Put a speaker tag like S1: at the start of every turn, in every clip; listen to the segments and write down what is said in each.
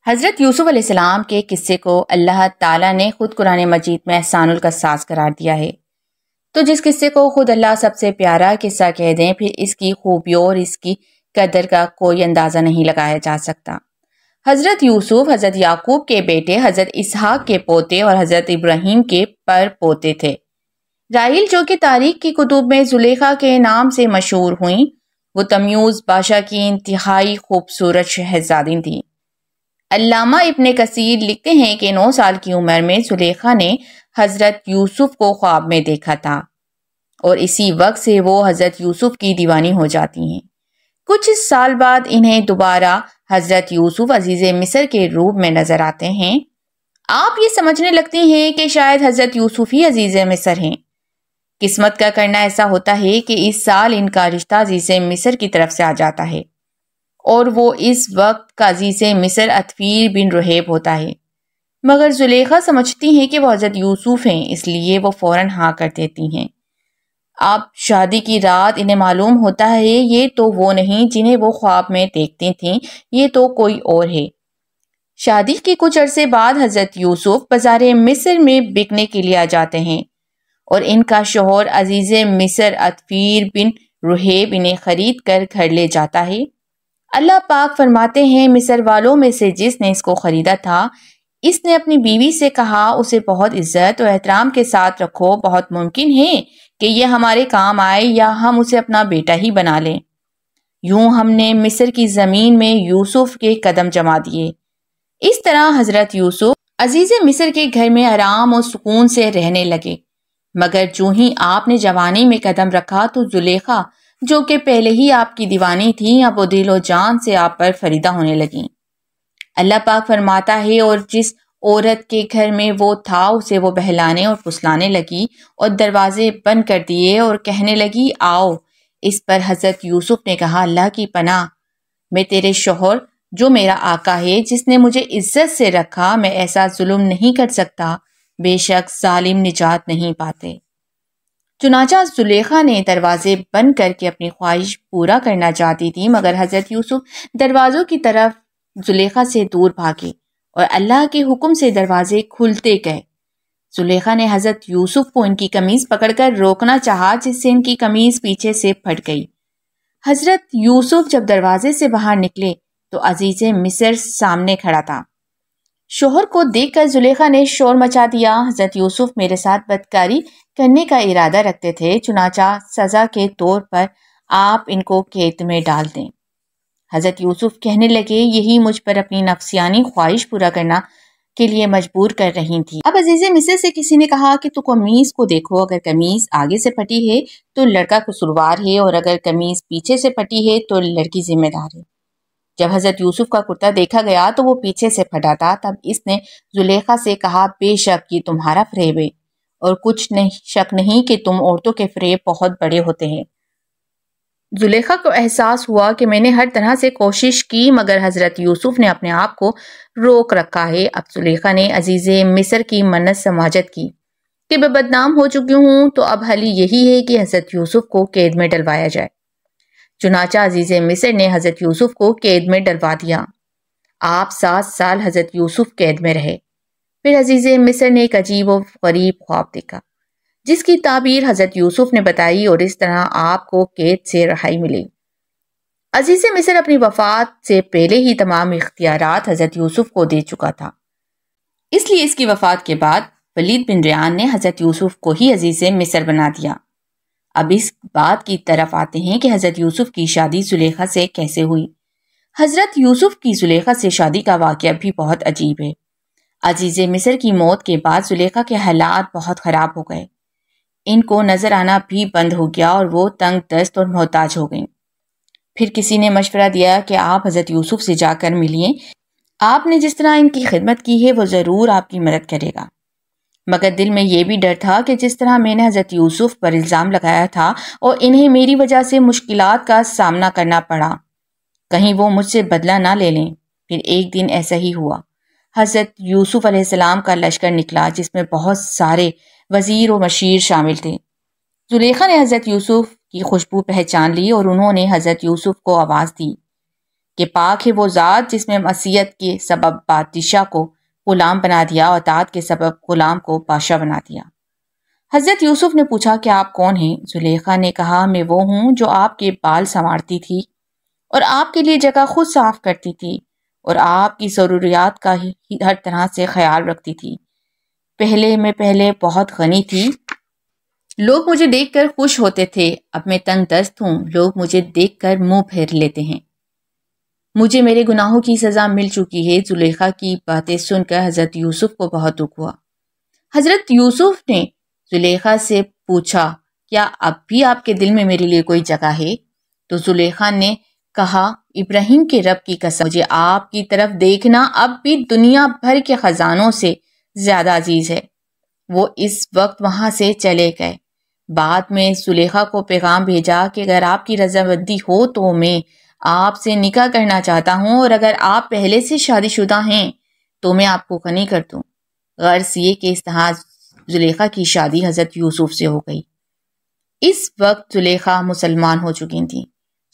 S1: حضرت یوسف علیہ السلام کے قصے کو اللہ تعالیٰ نے خود قرآن مجید میں احسان القصاص قرار دیا ہے۔ تو جس قصے کو خود اللہ سب سے پیارا قصہ کہہ دیں، پھر اس کی خوبیوں اور اس کی قدر کا کوئی اندازہ نہیں لگایا جا سکتا۔ حضرت یوسف حضرت یعقوب کے بیٹے، حضرت اسحاق کے پوتے اور حضرت ابراہیم کے پر پوتے تھے۔ راحیل جو کہ تاریخ کی کتب میں زلیخا کے نام سے مشہور ہوئیں، وہ تمیوز بادشاہ کی انتہائی خوبصورت شہزادی تھیں۔ علامہ ابن کثیر لکھتے ہیں کہ 9 سال کی عمر میں زلیخا نے حضرت یوسف کو خواب میں دیکھا تھا اور اسی وقت سے وہ حضرت یوسف کی دیوانی ہو جاتی ہیں۔ کچھ سال بعد انہیں دوبارہ حضرت یوسف عزیز مصر کے روپ میں نظر آتے ہیں۔ آپ یہ سمجھنے لگتے ہیں کہ شاید حضرت یوسف ہی عزیز مصر ہیں۔ قسمت کا کرنا ایسا ہوتا ہے کہ اس سال ان کا رشتہ عزیز مصر کی طرف سے آ جاتا ہے اور وہ اس وقت کا عزیز مصر عطفیر بن رحیب ہوتا ہے، مگر زلیخا سمجھتی ہیں کہ وہ حضرت یوسف ہیں، اس لیے وہ فوراً ہاں کر دیتی ہیں۔ اب شادی کی رات انہیں معلوم ہوتا ہے یہ تو وہ نہیں جنہیں وہ خواب میں دیکھتی تھیں، یہ تو کوئی اور ہے۔ شادی کے کچھ عرصے بعد حضرت یوسف بازار مصر میں بکنے کے لیے آ جاتے ہیں اور ان کا شوہر عزیز مصر عطفیر بن رحیب انہیں خرید کر گھر لے جاتا ہے۔ اللہ پاک فرماتے ہیں، مصر والوں میں سے جس نے اس کو خریدا تھا، اس نے اپنی بیوی سے کہا اسے بہت عزت اور احترام کے ساتھ رکھو، بہت ممکن ہے کہ یہ ہمارے کام آئے یا ہم اسے اپنا بیٹا ہی بنا لیں۔ یوں ہم نے مصر کی زمین میں یوسف کے قدم جما دیے۔ اس طرح حضرت یوسف عزیز مصر کے گھر میں آرام اور سکون سے رہنے لگے، مگر جو ہی آپ نے جوانی میں قدم رکھا تو زلیخا جو کہ پہلے ہی آپ کی دیوانی تھی، اب وہ دل و جان سے آپ پر فریدہ ہونے لگیں۔ اللہ پاک فرماتا ہے، اور جس عورت کے گھر میں وہ تھا اسے وہ بہلانے اور پھسلانے لگی اور دروازے بند کر دیے اور کہنے لگی آؤ۔ اس پر حضرت یوسف نے کہا، اللہ کی پناہ، میں تیرے شوہر جو میرا آقا ہے، جس نے مجھے عزت سے رکھا، میں ایسا ظلم نہیں کر سکتا، بے شک ظالم نجات نہیں پاتے۔ چنانچہ زلیخا نے دروازے بند کر کے اپنی خواہش پورا کرنا چاہتی تھی، مگر حضرت یوسف دروازوں کی طرف زلیخا سے دور بھاگے اور اللہ کے حکم سے دروازے کھلتے گئے۔ زلیخا نے حضرت یوسف کو ان کی قمیض پکڑ کر روکنا چاہا، جس سے ان کی قمیض پیچھے سے پھٹ گئی۔ حضرت یوسف جب دروازے سے باہر نکلے تو عزیز مصر سامنے کھڑا تھا۔ شوہر کو دیکھ کر زلیخا نے شور مچا دیا، حضرت یوسف میرے ساتھ بدکاری کرنے کا ارادہ رکھتے تھے، چنانچہ سزا کے طور پر آپ ان کو قید میں ڈال دیں۔ حضرت یوسف کہنے لگے، یہی مجھ پر اپنی نفسیانی خواہش پورا کرنا کے لیے مجبور کر رہی تھی۔ اب عزیز مصر سے کسی نے کہا کہ تو قمیض کو دیکھو، اگر قمیض آگے سے پھٹی ہے تو لڑکا قصوروار ہے، اور اگر قمیض پیچھے سے پھٹی ہے تو لڑکی ذمہ دار ہے۔ جب حضرت یوسف کا کرتا دیکھا گیا تو وہ پیچھے سے پھٹا تھا، تب اس نے زلیخا سے کہا، بے شک یہ تمہارا فریب ہے، اور کچھ شک نہیں کہ تم عورتوں کے فریب بہت بڑے ہوتے ہیں۔ زلیخا کو احساس ہوا کہ میں نے ہر طرح سے کوشش کی، مگر حضرت یوسف نے اپنے آپ کو روک رکھا ہے۔ اب زلیخا نے عزیز مصر کی منت سماجت کی کہ میں بدنام ہو چکی ہوں، تو اب حل یہی ہے کہ حضرت یوسف کو قید میں ڈلوایا جائے۔ چنانچہ عزیز مصر نے حضرت یوسف کو قید میں ڈلوا دیا۔ آپ 7 سال حضرت یوسف قید میں رہے۔ پھر عزیز مصر نے ایک عجیب و غریب خواب دیکھا، جس کی تعبیر حضرت یوسف نے بتائی، اور اس طرح آپ کو قید سے رہائی ملی۔ عزیز مصر اپنی وفات سے پہلے ہی تمام اختیارات حضرت یوسف کو دے چکا تھا، اس لیے اس کی وفات کے بعد ولید بن ریان نے حضرت یوسف کو ہی عزیز مصر بنا دیا۔ اب اس بات کی طرف آتے ہیں کہ حضرت یوسف کی شادی زلیخا سے کیسے ہوئی۔ حضرت یوسف کی زلیخا سے شادی کا واقعہ بھی بہت عجیب ہے۔ عزیز مصر کی موت کے بعد زلیخا کے حالات بہت خراب ہو گئے، ان کو نظر آنا بھی بند ہو گیا اور وہ تنگ دست اور محتاج ہو گئیں۔ پھر کسی نے مشورہ دیا کہ آپ حضرت یوسف سے جا کر ملیے، آپ نے جس طرح ان کی خدمت کی ہے وہ ضرور آپ کی مدد کرے گا۔ مگر دل میں یہ بھی ڈر تھا کہ جس طرح میں نے حضرت یوسف پر الزام لگایا تھا اور انہیں میری وجہ سے مشکلات کا سامنا کرنا پڑا، کہیں وہ مجھ سے بدلہ نہ لے لیں۔ پھر ایک دن ایسا ہی ہوا۔ حضرت یوسف علیہ السلام کا لشکر نکلا، جس میں بہت سارے وزیر و مشیر شامل تھے۔ زلیخا نے حضرت یوسف کی خوشبو پہچان لی اور انہوں نے حضرت یوسف کو آواز دی کہ پاک ہے وہ ذات جس میں معصیت کے سبب بادشاہ کو غلام بنا دیا اور اطاعت کے سبب غلام کو بادشاہ بنا دیا۔ حضرت یوسف نے پوچھا کہ آپ کون ہیں؟ زلیخا نے کہا میں وہ ہوں جو آپ کے بال سنوارتی تھی اور آپ کے لیے جگہ خود صاف کرتی تھی اور آپ کی ضروریات کا ہی ہر طرح سے خیال رکھتی تھی۔ پہلے بہت غنی تھی، لوگ مجھے دیکھ کر خوش ہوتے تھے، اب میں تنگ دست ہوں، لوگ مجھے دیکھ کر منہ پھیر لیتے ہیں، مجھے میرے گناہوں کی سزا مل چکی ہے۔ زلیخا کی باتیں سن کر حضرت یوسف کو بہت دکھ ہوا۔ حضرت یوسف نے زلیخا سے پوچھا کیا اب بھی آپ کے دل میں میرے لیے کوئی جگہ ہے؟ تو زلیخا نے کہا ابراہیم کے رب کی قسم، مجھے آپ کی طرف دیکھنا اب بھی دنیا بھر کے خزانوں سے زیادہ عزیز ہے۔ وہ اس وقت وہاں سے چلے گئے۔ بعد میں زلیخا کو پیغام بھیجا کہ اگر آپ کی رضامندی ہو تو میں آپ سے نکاح کرنا چاہتا ہوں، اور اگر آپ پہلے سے شادی شدہ ہیں تو میں آپ کو غنی کر دوں۔ غرض یہ کہ اس طرح زلیخا کی شادی حضرت یوسف سے ہو گئی۔ اس وقت زلیخا مسلمان ہو چکی تھیں۔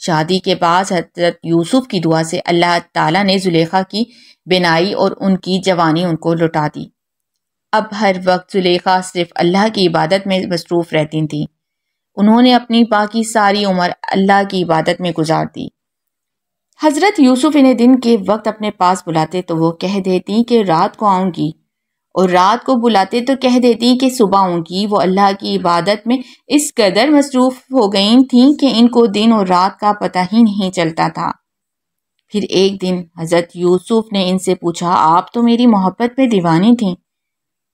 S1: شادی کے بعد حضرت یوسف کی دعا سے اللہ تعالیٰ نے زلیخا کی بینائی اور ان کی جوانی ان کو لوٹا دی۔ اب ہر وقت زلیخا صرف اللہ کی عبادت میں مصروف رہتی تھیں۔ انہوں نے اپنی باقی ساری عمر اللہ کی عبادت میں گزار دی۔ حضرت یوسف انہیں دن کے وقت اپنے پاس بلاتے تو وہ کہہ دیتی کہ رات کو آؤں گی، اور رات کو بلاتے تو کہہ دیتی کہ صبح آؤں گی۔ وہ اللہ کی عبادت میں اس قدر مصروف ہو گئی تھیں کہ ان کو دن اور رات کا پتہ ہی نہیں چلتا تھا۔ پھر ایک دن حضرت یوسف نے ان سے پوچھا آپ تو میری محبت میں دیوانی تھیں؟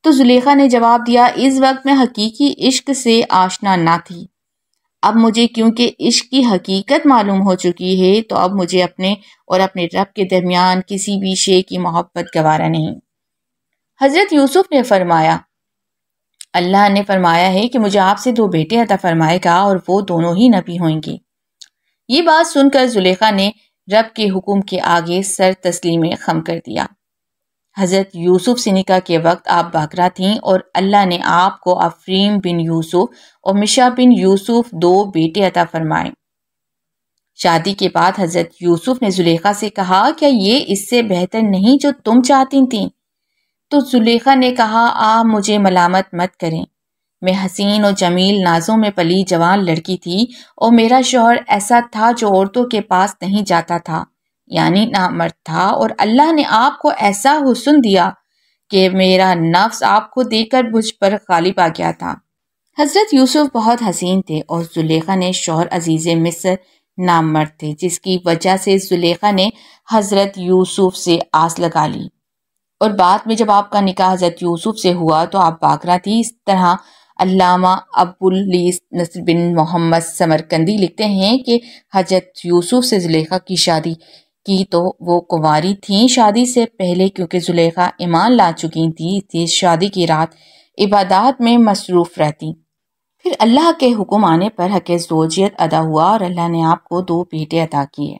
S1: تو زلیخا نے جواب دیا اس وقت میں حقیقی عشق سے آشنا نہ تھی، اب مجھے کیونکہ عشق کی حقیقت معلوم ہو چکی ہے تو اب مجھے اپنے اور اپنے رب کے درمیان کسی بھی شے کی محبت گوارا نہیں۔ حضرت یوسف نے فرمایا اللہ نے فرمایا ہے کہ مجھے آپ سے 2 بیٹے عطا فرمائے گا اور وہ دونوں ہی نبی ہوئیں گے۔ یہ بات سن کر زلیخا نے رب کے حکم کے آگے سر تسلیم خم کر دیا۔ حضرت یوسف سے نکاح کے وقت آپ باکرہ تھیں اور اللہ نے آپ کو افریم بن یوسف اور مشا بن یوسف 2 بیٹے عطا فرمائے۔ شادی کے بعد حضرت یوسف نے زلیخا سے کہا کیا یہ اس سے بہتر نہیں جو تم چاہتی تھیں؟ تو زلیخا نے کہا آپ مجھے ملامت مت کریں، میں حسین اور جمیل نازوں میں پلی جوان لڑکی تھی اور میرا شوہر ایسا تھا جو عورتوں کے پاس نہیں جاتا تھا، یعنی نامرد تھا، اور اللہ نے آپ کو ایسا حسن دیا کہ میرا نفس آپ کو دیکھ کر مجھ پر غالب آ گیا تھا۔ حضرت یوسف بہت حسین تھے اور زلیخا نے شوہر عزیز مصر نامرد تھے، جس کی وجہ سے زلیخا نے حضرت یوسف سے آس لگا لی، اور بعد میں جب آپ کا نکاح حضرت یوسف سے ہوا تو آپ باکرہ تھی۔ اس طرح علامہ ابواللیث نصر بن محمد سمرقندی لکھتے ہیں کہ حضرت یوسف سے زلیخا کی شادی کی تو وہ کنواری تھیں۔ شادی سے پہلے کیونکہ زلیخا ایمان لا چکی تھی اس لیے شادی کی رات عبادات میں مصروف رہتی۔ پھر اللہ کے حکم آنے پر حق زوجیت ادا ہوا اور اللہ نے آپ کو 2 بیٹے عطا کیے۔